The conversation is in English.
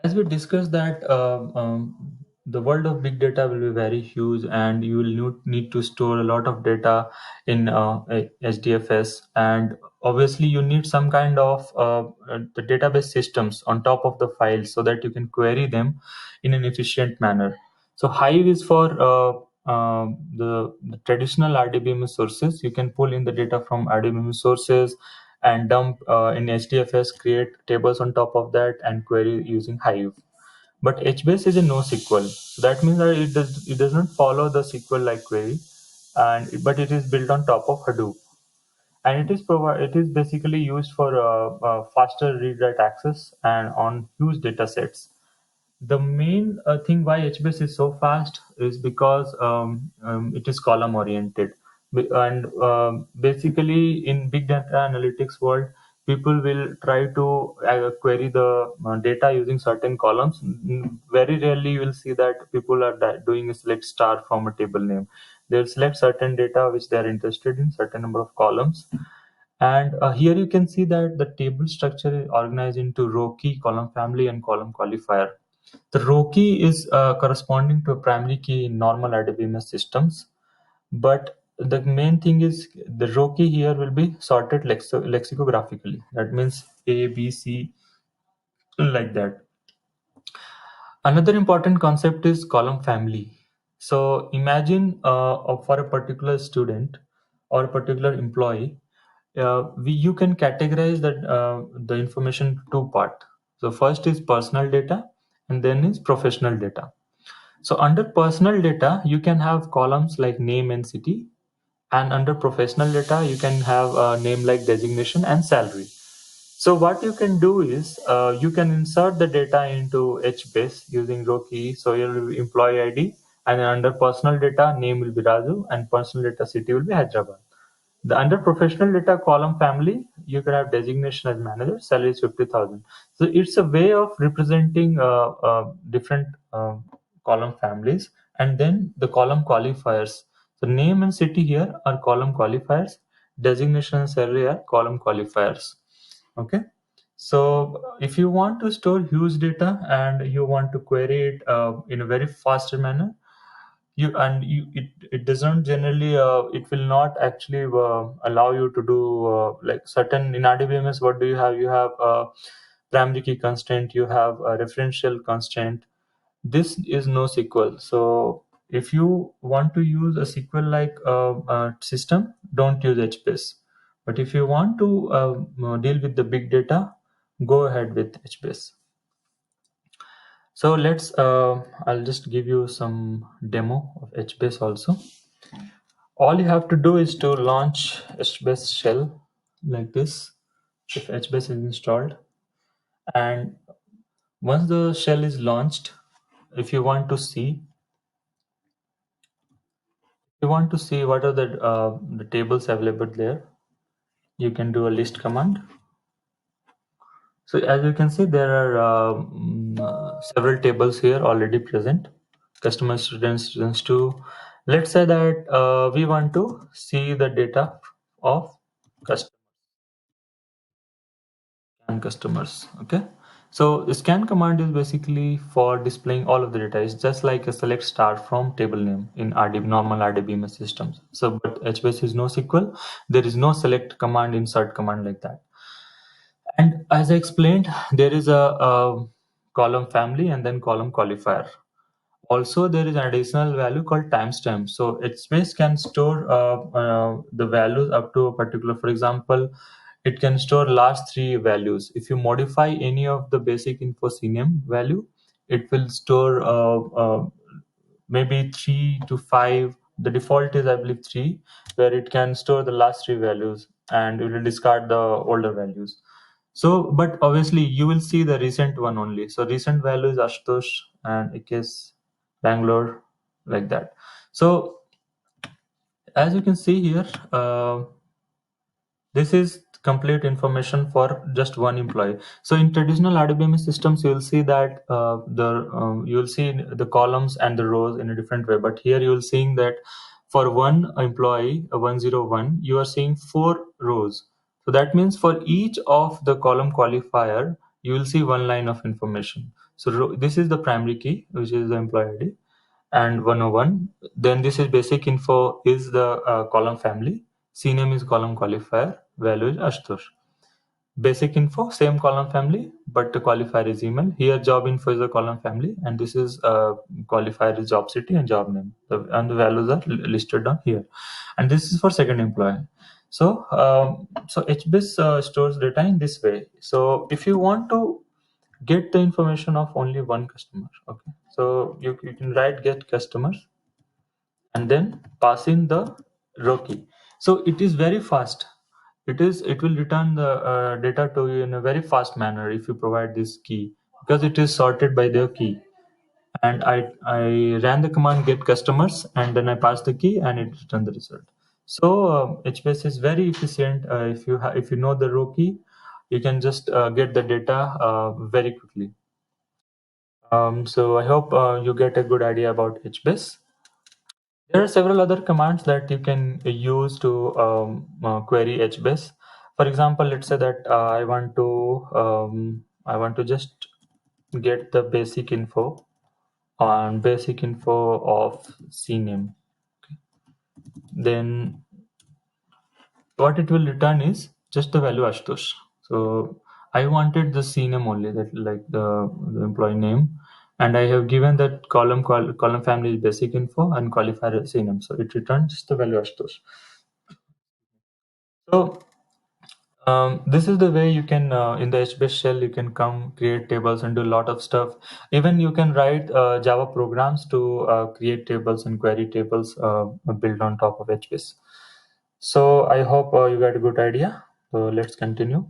As we discussed that the world of big data will be very huge, and you will need to store a lot of data in HDFS, and obviously you need some kind of the database systems on top of the files so that you can query them in an efficient manner. So Hive is for the traditional RDBMS sources. You can pull in the data from RDBMS sources and dump in HDFS, create tables on top of that, and query using Hive. But HBase is a NoSQL, so that means that it does not follow the SQL like query, and but it is built on top of Hadoop, and it is basically used for faster read write access and on huge data sets. The main thing why HBase is so fast is because it is column oriented, and basically in big data analytics world, people will try to query the data using certain columns. Very rarely you will see that people are doing a select star from a table name. They'll select certain data which they are interested in, certain number of columns, and here you can see that the table structure is organized into row key, column family, and column qualifier. The row key is corresponding to a primary key in normal RDBMS systems, but the main thing is the row key here will be sorted lexicographically. That means A, B, C, like that. Another important concept is column family. So imagine for a particular student or a particular employee, you can categorize the information to two part. So first is personal data, and then is professional data. So under personal data, you can have columns like name and city, and under professional data, you can have a name like designation and salary. So what you can do is you can insert the data into HBase using row key. So your employee ID, and then under personal data, name will be Raju, and personal data city will be Hyderabad. The under professional data column family, you can have designation as manager, salary is 50,000. So it's a way of representing different column families, and then the column qualifiers. So name and city here are column qualifiers, designation and salary are column qualifiers. Okay. So if you want to store huge data and you want to query it in a very faster manner, it doesn't generally it will not actually allow you to do like certain in RDBMS. What do you have? You have primary key constraint, you have a referential constraint. This is no SQL. So if you want to use a SQL like system, don't use HBase. But if you want to deal with the big data, go ahead with HBase. So I'll just give you some demo of HBase also. All you have to do is to launch HBase shell like this if HBase is installed. And once the shell is launched, if you want to see what are the tables available there, you can do a list command. So as you can see, there are several tables here already present. Customer, students too. Let's say that we want to see the data of customers and customers. Okay. So the scan command is basically for displaying all of the data. It's just like a select star from table name in normal RDBMS systems. So but HBase is no SQL. There is no select command, insert command like that. And as I explained, there is a column family and then column qualifier. Also, there is an additional value called timestamp. So HBase can store the values up to a particular, for example, it can store last three values. If you modify any of the basic info CNAME value, it will store maybe 3 to 5. The default is, I believe, 3, where it can store the last three values and it will discard the older values. So, but obviously, you will see the recent one only. So, recent value is Ashutosh and Ikes, Bangalore, like that. So, as you can see here, this is complete information for just one employee. So in traditional RDBMS systems, you will see that you will see the columns and the rows in a different way. But here you will seeing that for one employee, 101, you are seeing 4 rows. So that means for each of the column qualifier, you will see one line of information. So this is the primary key, which is the employee ID, and 101. Then this is basic info is the column family. CNAME is column qualifier. Value is Ashutosh. Basic info, same column family, but the qualifier is email. Here, job info is a column family, and this is qualifier is job city and job name. And the values are listed down here. And this is for second employee. So HBase stores data in this way. So if you want to get the information of only one customer, okay, so you can write get customers and then pass in the row key. So it is very fast. It will return the data to you in a very fast manner if you provide this key, because it is sorted by their key. And I ran the command get customers, and then I passed the key and it returned the result. So HBase is very efficient. If you know the row key, you can just get the data very quickly. So I hope you get a good idea about HBase. There are several other commands that you can use to query HBase. For example, let's say that I want to just get the basic info of CNAME. Then what it will return is just the value Ashutosh. So I wanted the CNAME only, that like the employee name, and I have given that column family is basic info and qualifier is CNAME. So it returns just the value Ashutosh. So this is the way you can, in the HBase shell, you can come create tables and do a lot of stuff. Even you can write Java programs to create tables and query tables built on top of HBase. So I hope you got a good idea. So let's continue.